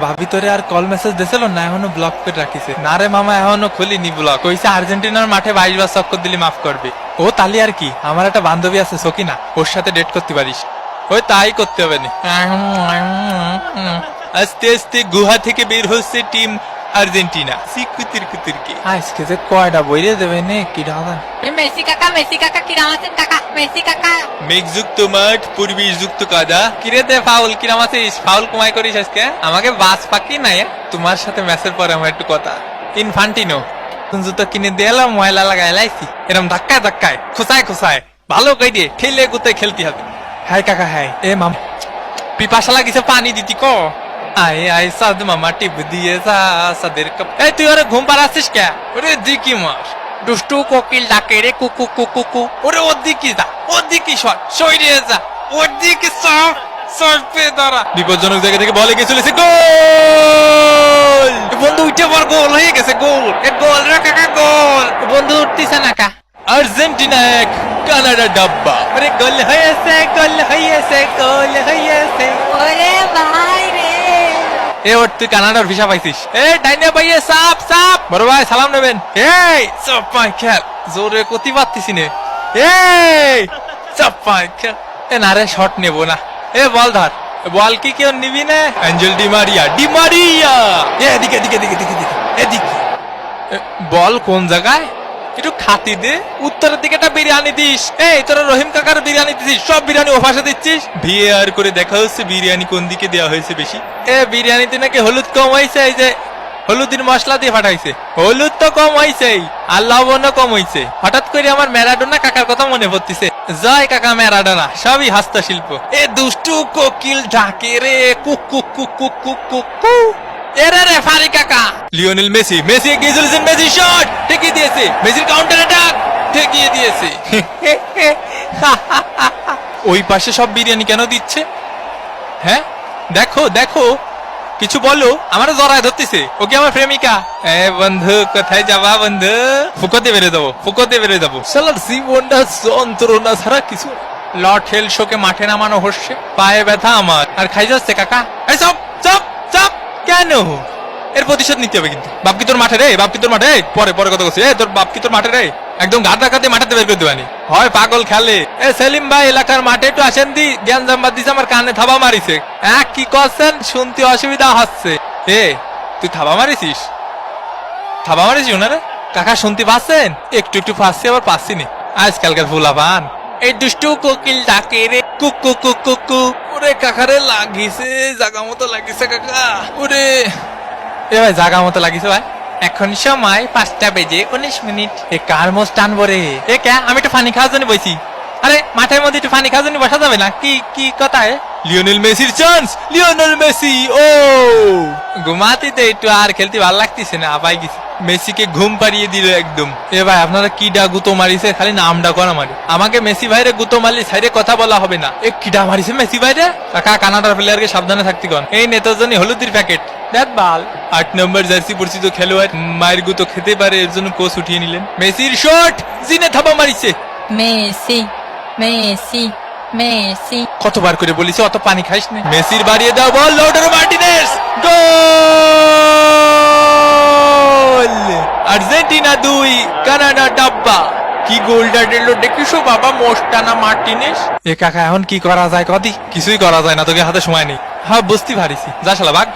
ভাবি তোরে আর call message দিছিল না, এখনো ব্লক করে রাখিছে। না রে মামা, এখনো খুলিনি ব্লক। কইছে আর্জেন্টিনার মাঠে 22 বার চক্কর দিলি মাফ করবে। ও তালি আর কি, আমার একটা বান্ধবী আছে সকিনা, ওর সাথে ডেট করতে পারিস। ওই তাই করতে হবে না। আস্তে আস্তে গুহা থেকে বের হচ্ছে টিম আর্জেন্টিনা। সিকুতির কুতিরকে আজকে যে কয়টা বইরে দেবে নে কি ঢাকা। মেসি কাকা কিরাম আছেন কাকা? মেসি কাকা মেঘযুক্ত মাঠ, পরিবেশযুক্ত কাদা। কিরে দে ফাউল, কিরাম আছিস? ফাউল কমাই করিস আজকে? আমাকে বাস পাকি নাই। তোমার সাথে ম্যাচের পরে আমার একটু কথা। ইনফান্টিনো জুতো কিনে দিলাম, ময়লা লাগাই লাইছি। এরকম ধাক্কায় ধাক্কায় খোসায় খোসায় ভালো কই দিয়ে ঠেলে গুতে খেলতে হবে। হাই কাকা হাই। এ মাম পিপাসা লাগিছে, পানি দিতি ক। আয় আয় সাদ মামা টিপ দিয়ে যা সাদের কাপ। এই তুই ওরে ঘুম পাড়াচ্ছিস কে? ওরে দিকি মার দুষ্টু কোকিল ডাকে রে কুকু কুকু কু। ওরে ওর দিকে যা, ওর দিকে সর, সইরে যা, ওর দিকে সর, সরপে ধরা। বিপজ্জনক জায়গা থেকে বলে গিয়ে চলেছে, গোল! বন্ধু উঠে পর, গোল হয়ে গেছে, গোল! এ গোল রে কাকা, গোল! বন্ধু উঠতিছে না কা। আর্জেন্টিনা 1, কানাডা ডাব্বা। আরে গোল হয়েছে, গোল হয়েছে, গোল হয়েছে। ওরে ভাই রে, এ ওর তুই কানাডার ভিসা পাইছিস? এ ডাইনে ভাইয়ে সাপ সাপ, বড় ভাই সালাম নেবেন। এই চাপাই খেল, জোরে কতি পারতিস নে। এই চাপাই খেল। এ না রে, শট নেবো না। এ বল ধর, বল কি কেউ নিবি না? Angel Di Maria, Di Maria. এদিকে এদিকে এদিকে এদিকে এদিকে। বল কোন জায়গায়? একটু খাতি দে। উত্তরের দিকে একটা বিরিয়ানি দিস। এই তোরা রহিম কাকার বিরিয়ানি দিছিস, সব বিরিয়ানি ওপাশে দিচ্ছিস। ভিএআর করে দেখা হচ্ছে বিরিয়ানি কোন দিকে দেওয়া হয়েছে বেশি। এ বিরিয়ানিতে নাকি হলুদ কম হয়েছে, এই যে হলুদের মশলা দিয়ে ফাটাইছে। হলুদ তো কম হয়েছে আর লবণও কম হয়েছে। হঠাৎ করে আমার ম্যারাডোনা কাকার কথা মনে পড়তিছে। জয় কাকা ম্যারাডোনা, সবই হস্তশিল্প। এ দুষ্টু কোকিল ডাকে রে cook cook cook cook cook cook কু। এরে রে ফারি কাকা, লিওনেল মেসি, মেসি এগিয়ে চলেছেন, মেসি শট ঠেকিয়ে দিয়েছে, মেসির কাউন্টার অ্যাটাক ঠেকিয়ে দিয়েছে। ওই পাশে সব বিরিয়ানি কেন দিচ্ছে? হ্যাঁ দেখো দেখো, কিছু বলো। আমারও জড়ায় ধরতেছে, ওকে আমার প্রেমিকা। এ বন্ধু কোথায় যাবা বন্ধু? ফুকোতে বেড়ে দেবো, ফুকোতে বেড়ে দেবো। সালার জীবনটা যন্ত্রণা ছাড়া কিছু। লট হেল শোকে মাঠে নামানো হচ্ছে, পায়ে ব্যথা আমার, আর খাই যাচ্ছে কাকা। এই সব চপ চপ কেন? এর প্রতিশোধ নিতে হবে কিন্তু। বাপ কি তোর মাঠে রে? বাপ কি তোর মাঠে? পরে পরে কথা বলছি। তোর বাপ কি তোর মাঠে রে? একদম গাদ রাখাতে মাঠাতে বের করে দেবানি হয়, পাগল খেলে। এ সেলিম ভাই, এলাকার মাঠে একটু আসেন দি। জ্ঞান জাম্বাদ দিছে, আমার কানে থাবা মারিছে। কি করছেন? শুনতে অসুবিধা হচ্ছে। এ তুই থাবা মারিছিস? থাবা মারিছিস ওনারে? কাকা শুনতে পাচ্ছেন? একটু একটু পাচ্ছি, আবার পাচ্ছি নি। আজকালকার ফুলা পান। এই দুষ্টু কোকিল ডাকে রে cook cook cook cook cook. ওরে কাকারে লাগিছে, জাগা মতো লাগিছে কাকা। ওরে এ ভাই, জাগা মতো লাগিছে ভাই। এখন সময় 5:19। এ কার মোষ টানবো রে? এ কে? আমি একটু পানি খাওয়ার জন্য বসি। আরে মাঠের মধ্যে একটু পানি খাওয়ার জন্য বসা যাবে না? কি কি কথা? লিওনেল মেসির চান্স, লিওনেল মেসি। ও ঘুমাতে দে একটু, আর খেলতে ভালো লাগতেছে না, আপাই গেছি। মেসিকে ঘুম পাড়িয়ে দিল একদম। এ ভাই আপনারা কিডা গুতো মারিছে? খালি নামটা করা মারি। আমাকে মেসি ভাইরে গুতো মারলি সাইডে কথা বলা হবে না। এ কিডা মারিছে মেসি ভাইরে? কাকা কানাডার প্লেয়ারকে সাবধানে থাকতে কন। এই নেতার জন্য হলুদের প্যাকেট দেখ বাল। 8 নম্বর জার্সি পরিচিত খেলোয়াড় মায়ের গুতো খেতে পারে, এর জন্য কোচ উঠিয়ে নিলেন। মেসির শট, জিনে থাবা মারিছে। Messi Messi Messi. কতবার করে বলিছি অত পানি খাইস না। মেসির বাড়িয়ে দাও বল, লাউটারো মার্টিনেজ, গোল! আর্জেন্টিনা 2, কানাডা ডাব্বা। কি গোলটা দিল দেখিস বাবা, মোস্টানা মার্টিনেজ। এ কাকা এখন কি করা যায় কদি? কিছুই করা যায় না, তোকে হাতে সময় নেই। হ্যাঁ বুঝতে পারিছি, যা শালা ভাগ।